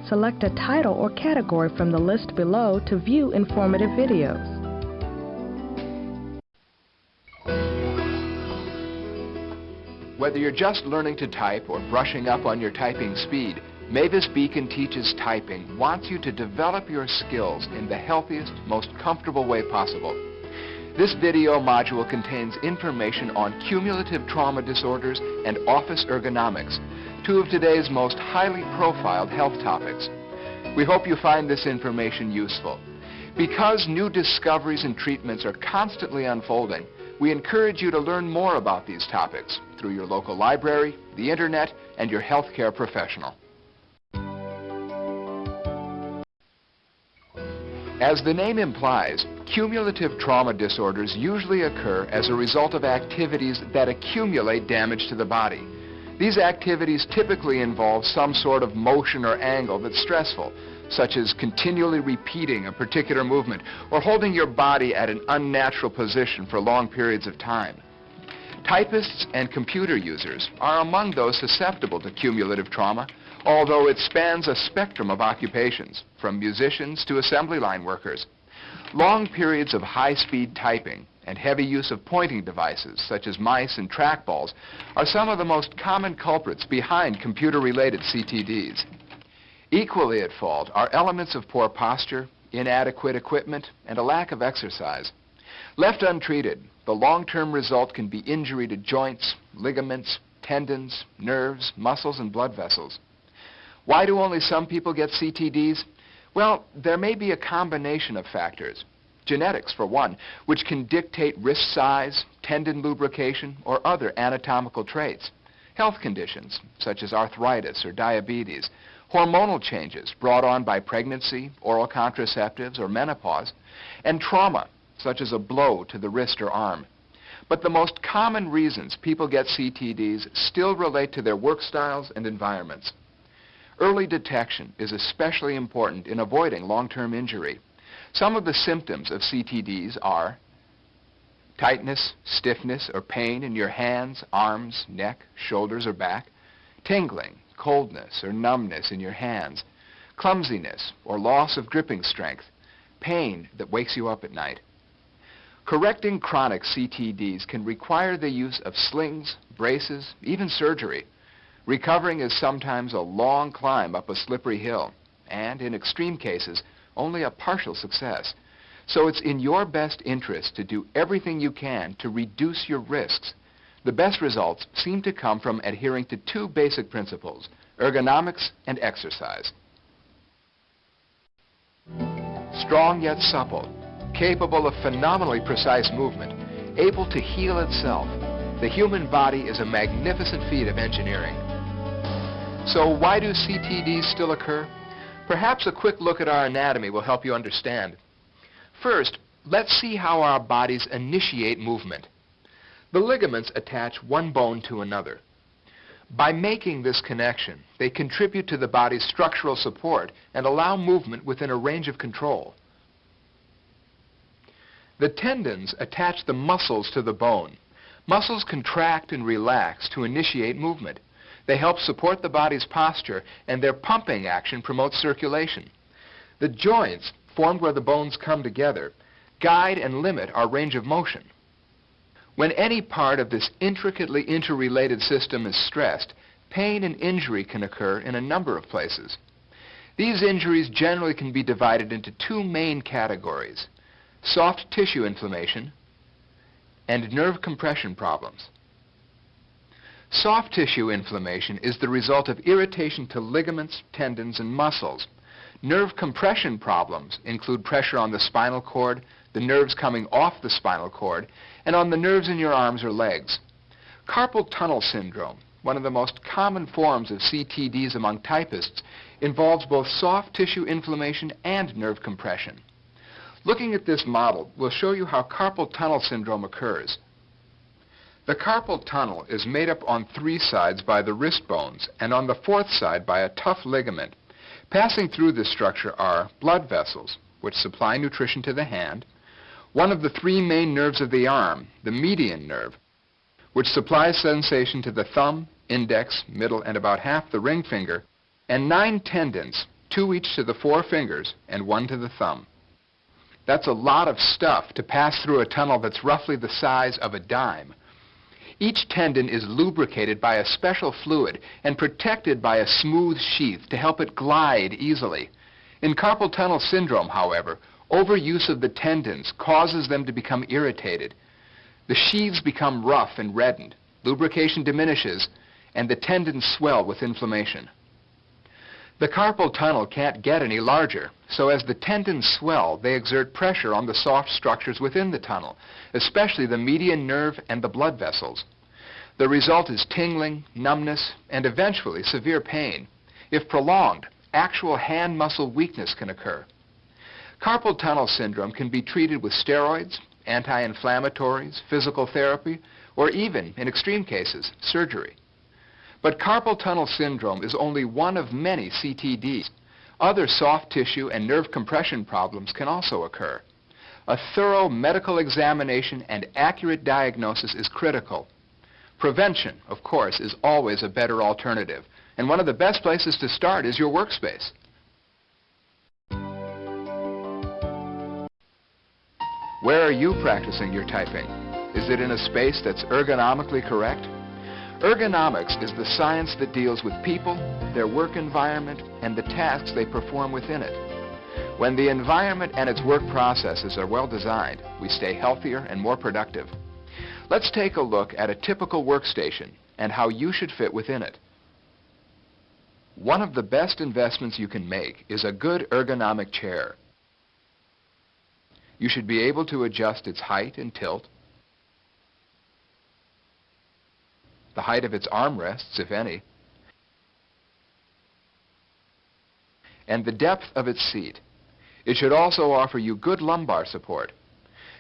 select a title or category from the list below to view informative videos. Whether you're just learning to type or brushing up on your typing speed, Mavis Beacon Teaches Typing wants you to develop your skills in the healthiest, most comfortable way possible. This video module contains information on cumulative trauma disorders and office ergonomics, two of today's most highly profiled health topics. We hope you find this information useful. Because new discoveries and treatments are constantly unfolding, we encourage you to learn more about these topics through your local library, the internet, and your healthcare professional. As the name implies, cumulative trauma disorders usually occur as a result of activities that accumulate damage to the body. These activities typically involve some sort of motion or angle that's stressful, such as continually repeating a particular movement or holding your body at an unnatural position for long periods of time. Typists and computer users are among those susceptible to cumulative trauma, although it spans a spectrum of occupations, from musicians to assembly line workers. Long periods of high-speed typing and heavy use of pointing devices, such as mice and trackballs, are some of the most common culprits behind computer-related CTDs. Equally at fault are elements of poor posture, inadequate equipment, and a lack of exercise. Left untreated, the long-term result can be injury to joints, ligaments, tendons, nerves, muscles, and blood vessels. Why do only some people get CTDs? Well, there may be a combination of factors. Genetics, for one, which can dictate wrist size, tendon lubrication, or other anatomical traits. Health conditions, such as arthritis or diabetes. Hormonal changes brought on by pregnancy, oral contraceptives, or menopause. And trauma, such as a blow to the wrist or arm. But the most common reasons people get CTDs still relate to their work styles and environments. Early detection is especially important in avoiding long-term injury. Some of the symptoms of CTDs are tightness, stiffness, or pain in your hands, arms, neck, shoulders, or back, tingling, coldness, or numbness in your hands, clumsiness or loss of gripping strength, pain that wakes you up at night. Correcting chronic CTDs can require the use of slings, braces, even surgery. Recovering is sometimes a long climb up a slippery hill, and in extreme cases, only a partial success. So it's in your best interest to do everything you can to reduce your risks. The best results seem to come from adhering to two basic principles: ergonomics and exercise. Strong yet supple, capable of phenomenally precise movement, able to heal itself, the human body is a magnificent feat of engineering. So why do CTDs still occur? Perhaps a quick look at our anatomy will help you understand. First, let's see how our bodies initiate movement. The ligaments attach one bone to another. By making this connection, they contribute to the body's structural support and allow movement within a range of control. The tendons attach the muscles to the bone. Muscles contract and relax to initiate movement. They help support the body's posture, and their pumping action promotes circulation. The joints, formed where the bones come together, guide and limit our range of motion. When any part of this intricately interrelated system is stressed, pain and injury can occur in a number of places. These injuries generally can be divided into two main categories: soft tissue inflammation and nerve compression problems. Soft tissue inflammation is the result of irritation to ligaments, tendons, and muscles. Nerve compression problems include pressure on the spinal cord, the nerves coming off the spinal cord, and on the nerves in your arms or legs. Carpal tunnel syndrome, one of the most common forms of CTDs among typists, involves both soft tissue inflammation and nerve compression. Looking at this model, we'll show you how carpal tunnel syndrome occurs. The carpal tunnel is made up on three sides by the wrist bones and on the fourth side by a tough ligament. Passing through this structure are blood vessels, which supply nutrition to the hand, one of the three main nerves of the arm, the median nerve, which supplies sensation to the thumb, index, middle, and about half the ring finger, and 9 tendons, 2 each to the 4 fingers and 1 to the thumb. That's a lot of stuff to pass through a tunnel that's roughly the size of a dime. Each tendon is lubricated by a special fluid and protected by a smooth sheath to help it glide easily. In carpal tunnel syndrome, however, overuse of the tendons causes them to become irritated. The sheaths become rough and reddened, lubrication diminishes, and the tendons swell with inflammation. The carpal tunnel can't get any larger, so as the tendons swell, they exert pressure on the soft structures within the tunnel, especially the median nerve and the blood vessels. The result is tingling, numbness, and eventually severe pain. If prolonged, actual hand muscle weakness can occur. Carpal tunnel syndrome can be treated with steroids, anti-inflammatories, physical therapy, or even, in extreme cases, surgery. But carpal tunnel syndrome is only one of many CTDs. Other soft tissue and nerve compression problems can also occur. A thorough medical examination and accurate diagnosis is critical. Prevention, of course, is always a better alternative, and one of the best places to start is your workspace. Where are you practicing your typing? Is it in a space that's ergonomically correct? Ergonomics is the science that deals with people, their work environment, and the tasks they perform within it. When the environment and its work processes are well designed, we stay healthier and more productive. Let's take a look at a typical workstation and how you should fit within it. One of the best investments you can make is a good ergonomic chair. You should be able to adjust its height and tilt, the height of its armrests, if any, and the depth of its seat. It should also offer you good lumbar support.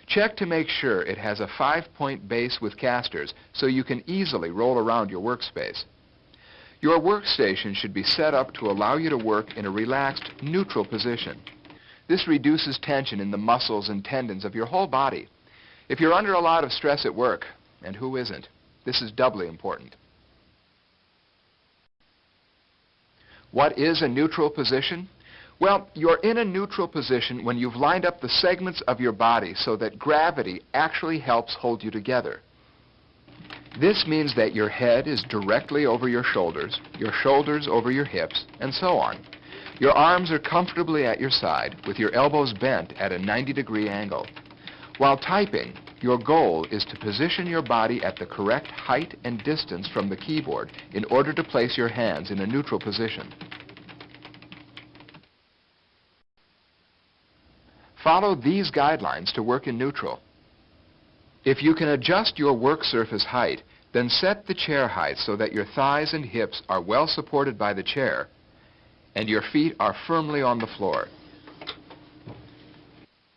Check to make sure it has a 5-point base with casters so you can easily roll around your workspace. Your workstation should be set up to allow you to work in a relaxed, neutral position. This reduces tension in the muscles and tendons of your whole body. If you're under a lot of stress at work, and who isn't, this is doubly important. What is a neutral position? Well, you're in a neutral position when you've lined up the segments of your body so that gravity actually helps hold you together. This means that your head is directly over your shoulders over your hips, and so on. Your arms are comfortably at your side with your elbows bent at a 90-degree angle. While typing, your goal is to position your body at the correct height and distance from the keyboard in order to place your hands in a neutral position. Follow these guidelines to work in neutral. If you can adjust your work surface height, then set the chair height so that your thighs and hips are well supported by the chair and your feet are firmly on the floor.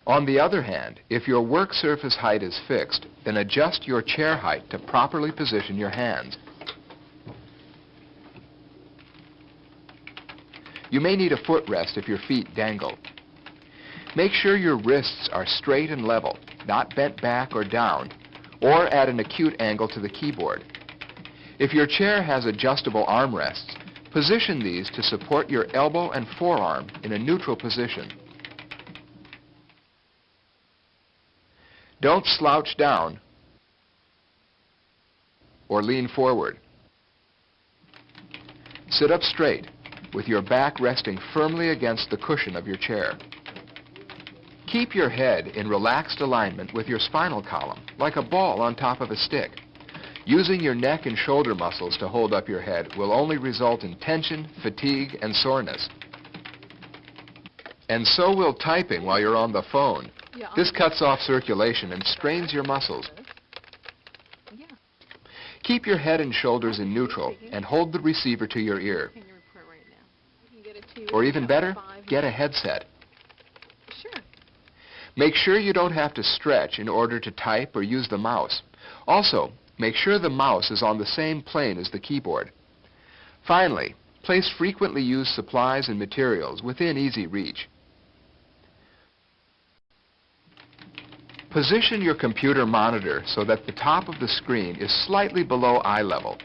On the other hand, if your work surface height is fixed, then adjust your chair height to properly position your hands. You may need a footrest if your feet dangle. Make sure your wrists are straight and level, not bent back or down, or at an acute angle to the keyboard. If your chair has adjustable armrests, position these to support your elbow and forearm in a neutral position. Don't slouch down or lean forward. Sit up straight with your back resting firmly against the cushion of your chair. Keep your head in relaxed alignment with your spinal column, like a ball on top of a stick. Using your neck and shoulder muscles to hold up your head will only result in tension, fatigue, and soreness. And so will typing while you're on the phone. This cuts off circulation and strains your muscles. Keep your head and shoulders in neutral and hold the receiver to your ear. Or even better, get a headset. Make sure you don't have to stretch in order to type or use the mouse. Also, make sure the mouse is on the same plane as the keyboard. Finally, place frequently used supplies and materials within easy reach. Position your computer monitor so that the top of the screen is slightly below eye level.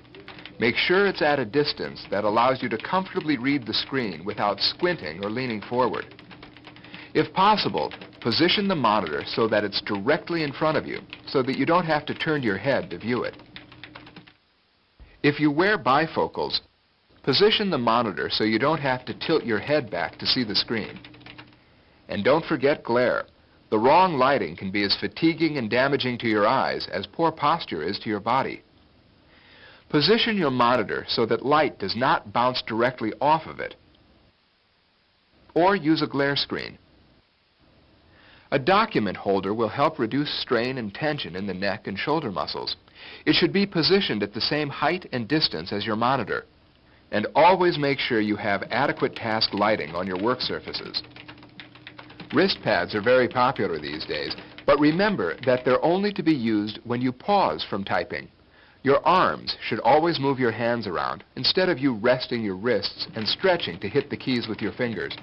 Make sure it's at a distance that allows you to comfortably read the screen without squinting or leaning forward. If possible, position the monitor so that it's directly in front of you, so that you don't have to turn your head to view it. If you wear bifocals, position the monitor so you don't have to tilt your head back to see the screen. And don't forget glare. The wrong lighting can be as fatiguing and damaging to your eyes as poor posture is to your body. Position your monitor so that light does not bounce directly off of it. Or use a glare screen. A document holder will help reduce strain and tension in the neck and shoulder muscles. It should be positioned at the same height and distance as your monitor. And always make sure you have adequate task lighting on your work surfaces. Wrist pads are very popular these days, but remember that they're only to be used when you pause from typing. Your arms should always move your hands around instead of you resting your wrists and stretching to hit the keys with your fingers.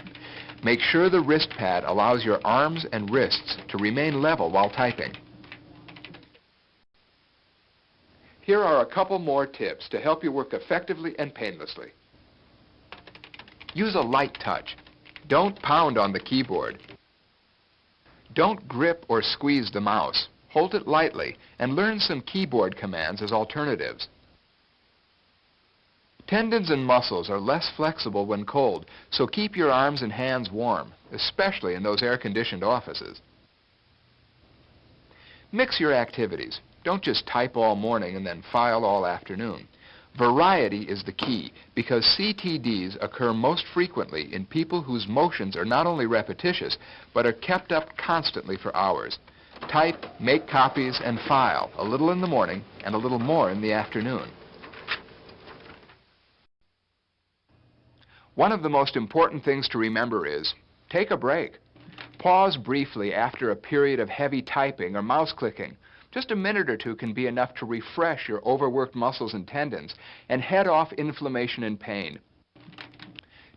Make sure the wrist pad allows your arms and wrists to remain level while typing. Here are a couple more tips to help you work effectively and painlessly. Use a light touch. Don't pound on the keyboard. Don't grip or squeeze the mouse. Hold it lightly and learn some keyboard commands as alternatives. Tendons and muscles are less flexible when cold, so keep your arms and hands warm, especially in those air-conditioned offices. Mix your activities. Don't just type all morning and then file all afternoon. Variety is the key because CTDs occur most frequently in people whose motions are not only repetitious, but are kept up constantly for hours. Type, make copies, and file, a little in the morning and a little more in the afternoon. One of the most important things to remember is, take a break. Pause briefly after a period of heavy typing or mouse clicking. Just a minute or two can be enough to refresh your overworked muscles and tendons and head off inflammation and pain.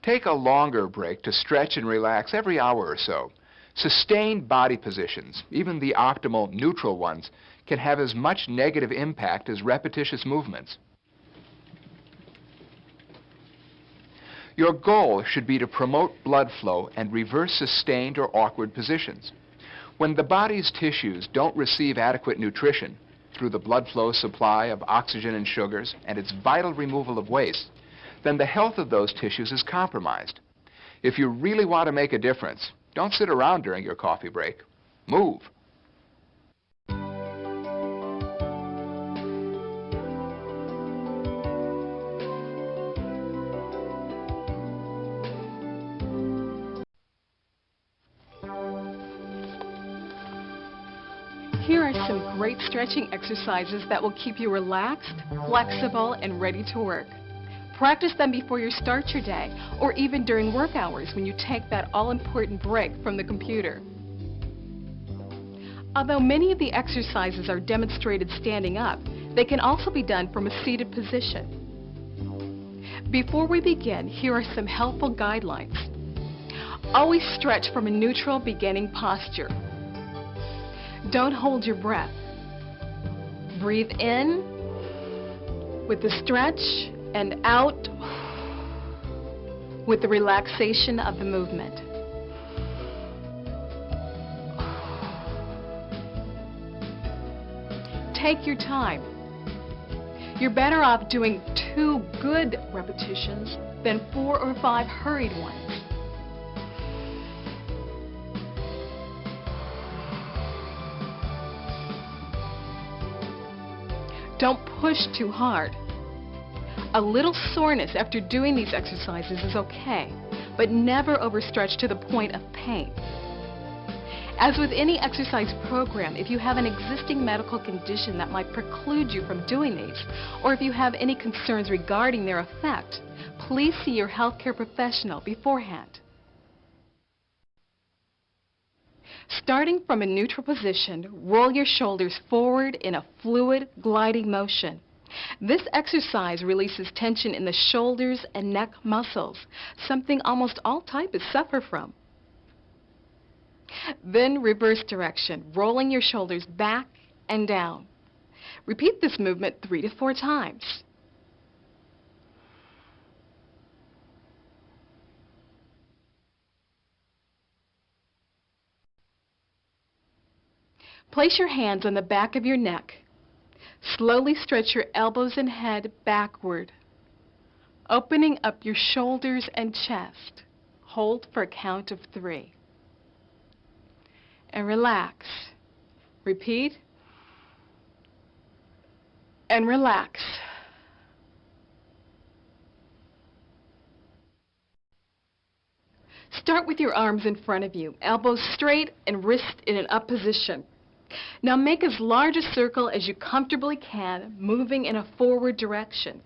Take a longer break to stretch and relax every hour or so. Sustained body positions, even the optimal neutral ones, can have as much negative impact as repetitious movements. Your goal should be to promote blood flow and reverse sustained or awkward positions. When the body's tissues don't receive adequate nutrition through the blood flow supply of oxygen and sugars and its vital removal of waste, then the health of those tissues is compromised. If you really want to make a difference, don't sit around during your coffee break. Move. Here are some great stretching exercises that will keep you relaxed, flexible, and ready to work. Practice them before you start your day, or even during work hours when you take that all-important break from the computer. Although many of the exercises are demonstrated standing up, they can also be done from a seated position. Before we begin, here are some helpful guidelines. Always stretch from a neutral beginning posture. Don't hold your breath. Breathe in with the stretch and out with the relaxation of the movement. Take your time. You're better off doing 2 good repetitions than 4 or 5 hurried ones. Don't push too hard. A little soreness after doing these exercises is okay, but never overstretch to the point of pain. As with any exercise program, if you have an existing medical condition that might preclude you from doing these, or if you have any concerns regarding their effect, please see your healthcare professional beforehand. Starting from a neutral position, roll your shoulders forward in a fluid, gliding motion. This exercise releases tension in the shoulders and neck muscles, something almost all typists suffer from. Then reverse direction, rolling your shoulders back and down. Repeat this movement 3 to 4 times. Place your hands on the back of your neck. Slowly stretch your elbows and head backward, opening up your shoulders and chest. Hold for a count of 3. And relax. Repeat. And relax. Start with your arms in front of you, elbows straight and wrists in an up position. Now make as large a circle as you comfortably can, moving in a forward direction.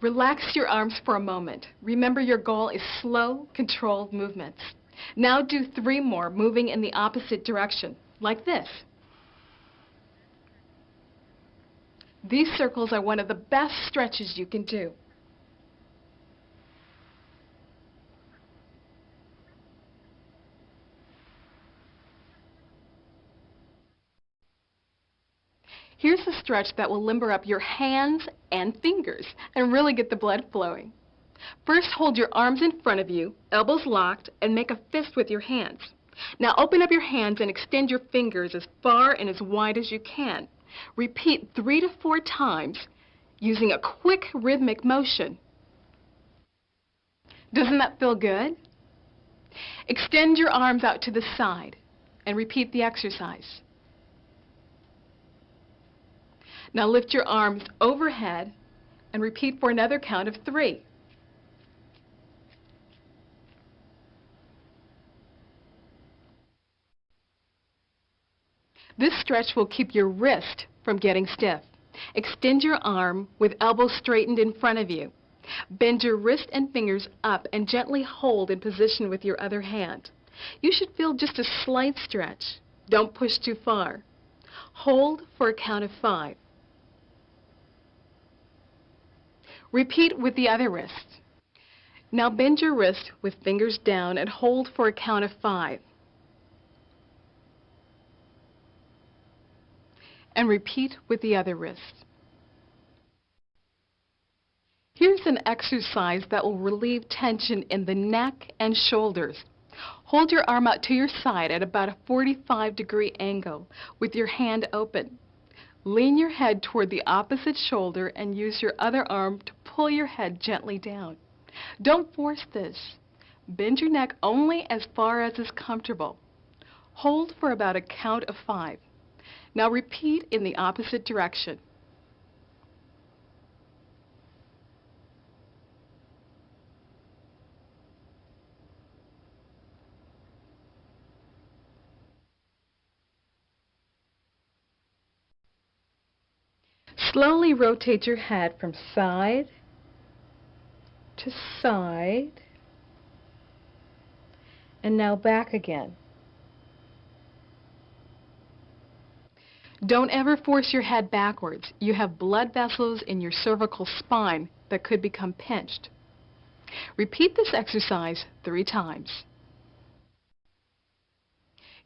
Relax your arms for a moment. Remember, your goal is slow, controlled movements. Now do 3 more, moving in the opposite direction, like this. These circles are one of the best stretches you can do. Here's a stretch that will limber up your hands and fingers and really get the blood flowing. First, hold your arms in front of you, elbows locked, and make a fist with your hands. Now open up your hands and extend your fingers as far and as wide as you can. Repeat 3 to 4 times using a quick rhythmic motion. Doesn't that feel good? Extend your arms out to the side and repeat the exercise. Now lift your arms overhead and repeat for another count of 3. This stretch will keep your wrist from getting stiff. Extend your arm with elbows straightened in front of you. Bend your wrist and fingers up and gently hold in position with your other hand. You should feel just a slight stretch. Don't push too far. Hold for a count of 5. Repeat with the other wrist. Now bend your wrist with fingers down and hold for a count of 5. And repeat with the other wrist. Here's an exercise that will relieve tension in the neck and shoulders. Hold your arm out to your side at about a 45-degree angle with your hand open. Lean your head toward the opposite shoulder and use your other arm to pull your head gently down. Don't force this. Bend your neck only as far as is comfortable. Hold for about a count of 5. Now repeat in the opposite direction. Slowly rotate your head from side to side, and now back again. Don't ever force your head backwards. You have blood vessels in your cervical spine that could become pinched. Repeat this exercise 3 times.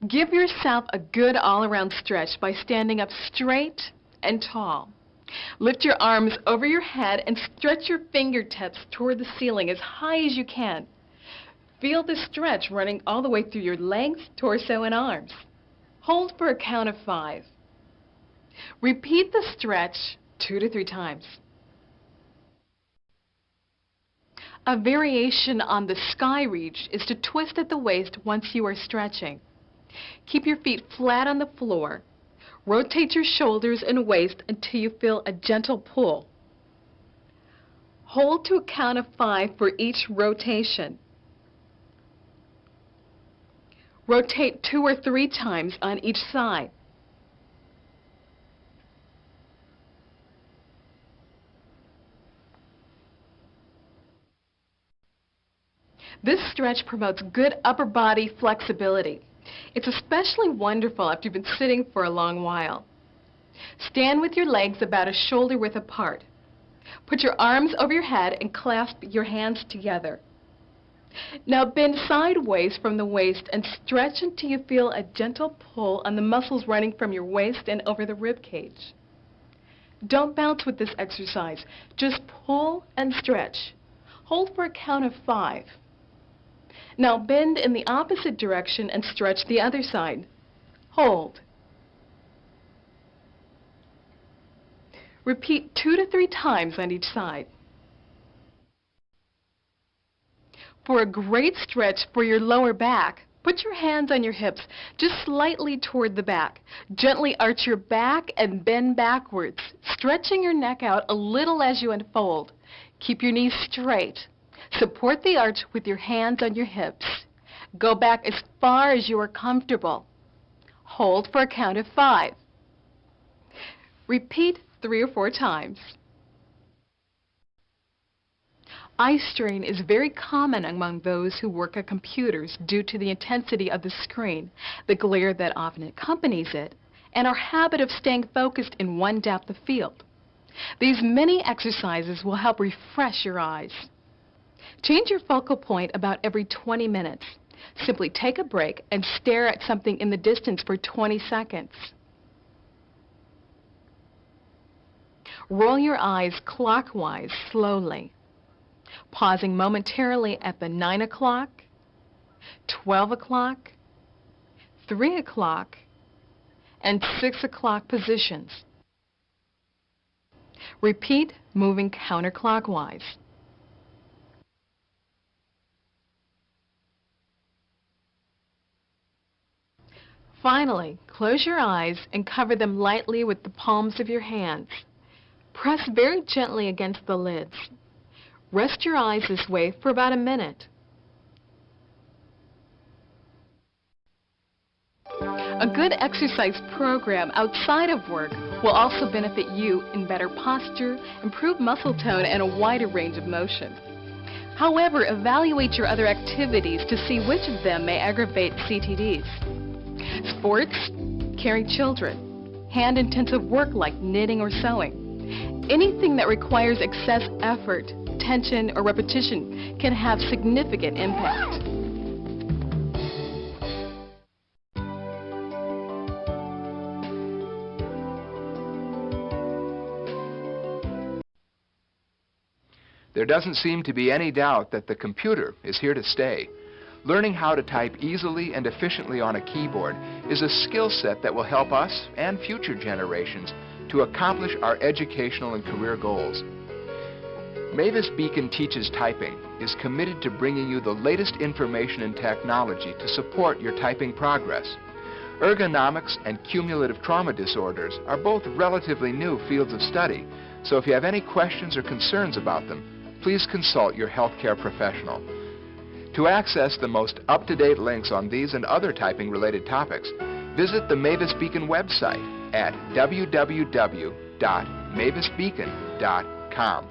Give yourself a good all-around stretch by standing up straight and tall. Lift your arms over your head and stretch your fingertips toward the ceiling as high as you can. Feel the stretch running all the way through your legs, torso, and arms. Hold for a count of 5. Repeat the stretch 2 to 3 times. A variation on the sky reach is to twist at the waist once you are stretching. Keep your feet flat on the floor. Rotate your shoulders and waist until you feel a gentle pull. Hold to a count of 5 for each rotation. Rotate 2 or 3 times on each side. This stretch promotes good upper body flexibility. It's especially wonderful after you've been sitting for a long while. Stand with your legs about a shoulder width apart. Put your arms over your head and clasp your hands together. Now bend sideways from the waist and stretch until you feel a gentle pull on the muscles running from your waist and over the rib cage. Don't bounce with this exercise. Just pull and stretch. Hold for a count of 5. Now bend in the opposite direction and stretch the other side. Hold. Repeat 2 to 3 times on each side. For a great stretch for your lower back, put your hands on your hips just slightly toward the back. Gently arch your back and bend backwards, stretching your neck out a little as you unfold. Keep your knees straight. Support the arch with your hands on your hips. Go back as far as you are comfortable. Hold for a count of 5. Repeat 3 or 4 times. Eye strain is very common among those who work at computers due to the intensity of the screen, the glare that often accompanies it, and our habit of staying focused in one depth of field. These many exercises will help refresh your eyes. Change your focal point about every 20 minutes. Simply take a break and stare at something in the distance for 20 seconds. Roll your eyes clockwise slowly, pausing momentarily at the 9 o'clock, 12 o'clock, 3 o'clock, and 6 o'clock positions. Repeat, moving counterclockwise. Finally, close your eyes and cover them lightly with the palms of your hands. Press very gently against the lids. Rest your eyes this way for about a minute. A good exercise program outside of work will also benefit you in better posture, improved muscle tone, and a wider range of motion. However, evaluate your other activities to see which of them may aggravate CTDs. Sports, caring children, hand-intensive work like knitting or sewing. Anything that requires excess effort, tension, or repetition can have significant impact. There doesn't seem to be any doubt that the computer is here to stay. Learning how to type easily and efficiently on a keyboard is a skill set that will help us and future generations to accomplish our educational and career goals. Mavis Beacon Teaches Typing is committed to bringing you the latest information and technology to support your typing progress. Ergonomics and cumulative trauma disorders are both relatively new fields of study, so if you have any questions or concerns about them, please consult your healthcare professional. To access the most up-to-date links on these and other typing-related topics, visit the Mavis Beacon website at www.mavisbeacon.com.